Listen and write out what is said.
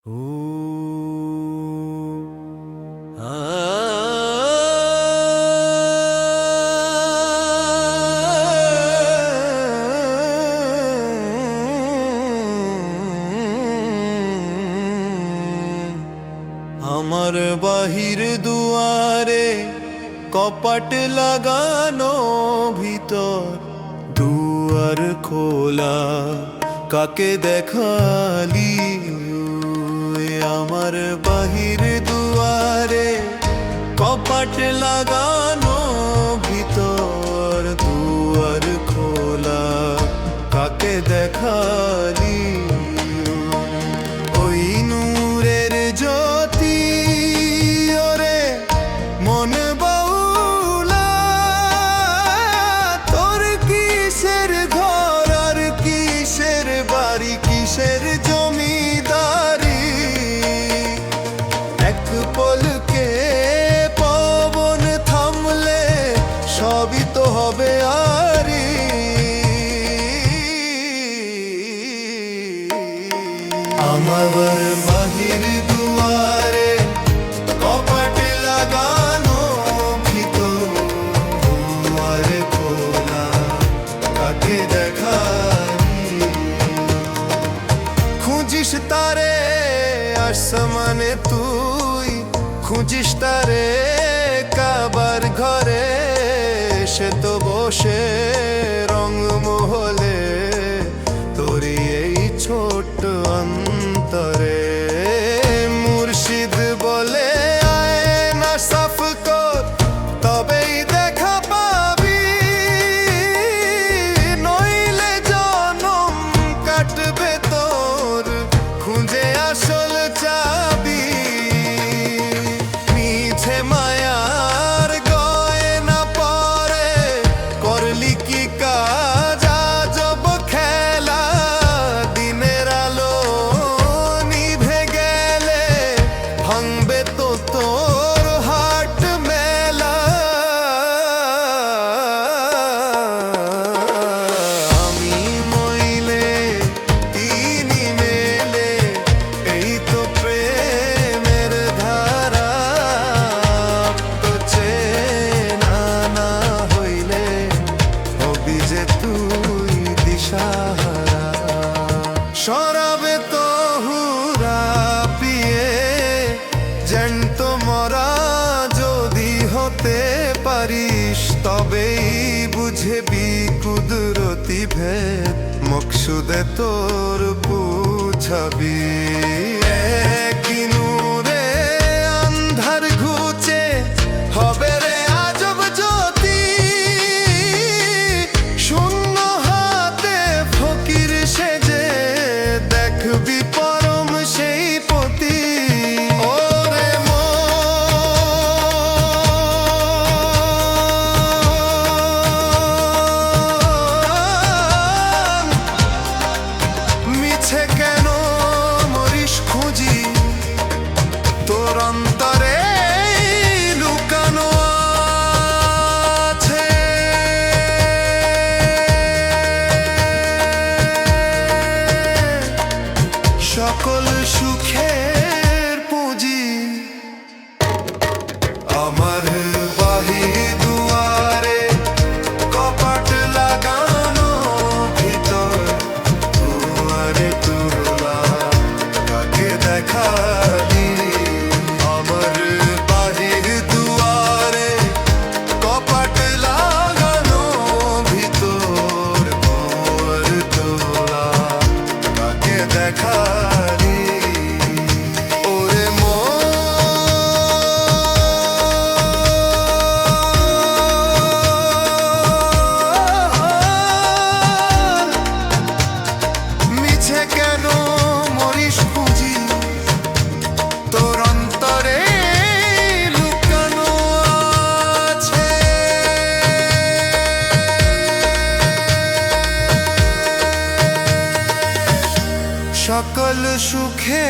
আমার বাহির দুয়ারে কপাট লাগানো ভিতর দুয়ার খোলা কাকে দেখালি আমার বাহির দুয়ারে কপাট লাগানো ভিতর দুয়ার খোলা কাকে দেখালি ওই নূরের জ্যোতি ওরে মন বাউলা তোর কিসের ঘর আর কিসের বাড়ি কিসের জমিদারি এক পলকে পবন থামলে সবই তো হবে আরি আমার বাহির দুয়ারে কপাট লাগানো ভিতর দুয়ারে খোলা কাকে দেখালি খুঁজিস তারে আসমানে তুই খুঁজিস তারে কাবার ঘরে সে তো বসে রংমহলে তোরই এই ছোট্ট অন্তরে মুর্শিদ বলে আয় না সাফ কর তবেই দেখা পাবি নইলে জনম কাটবে তোর খুঁজে আসল চাবি মিছে মায়ার গয়না পরে করলি কি কাজ আজব খেলা দিনের আলো নিভে গেলে ভাঙবে তো তোর হাট মেলা আমি মইলে তিনি মেলে এই তো প্রেমের ধারা তো চেনা না হইলে হবি যে তুই দিশাহারা শরাবে তো হুরা পিয়ে জ্যান্ত মরা যদি হতে পারিস তবেই বুঝবি কুদরতি ভেদ মকসুদে তোর বুঝাবি একই নূরে আন্ধার ঘুচে হবে রে আজব জ্যোতি শূন্য হাতে ফকির সেজে দেখবি পরম সেই পতি ওরে মিছে কেন মরিস খুঁজি তোর অন্তরে লুকানো আছে সকল সুখের পুঁজি আমার বাহির দুয়ারে কপাট লাগানো ভিতর দুয়ারে তোলা কাকে দেখালি আমার বাহির দুয়ারে কপাট লাগানো ভিতর দুয়ার তোলা কাকে দেখালি ওরে মিছে কেন মরিস খুঁজি তোর অন্তরে লুকানো আছে সকল সুখে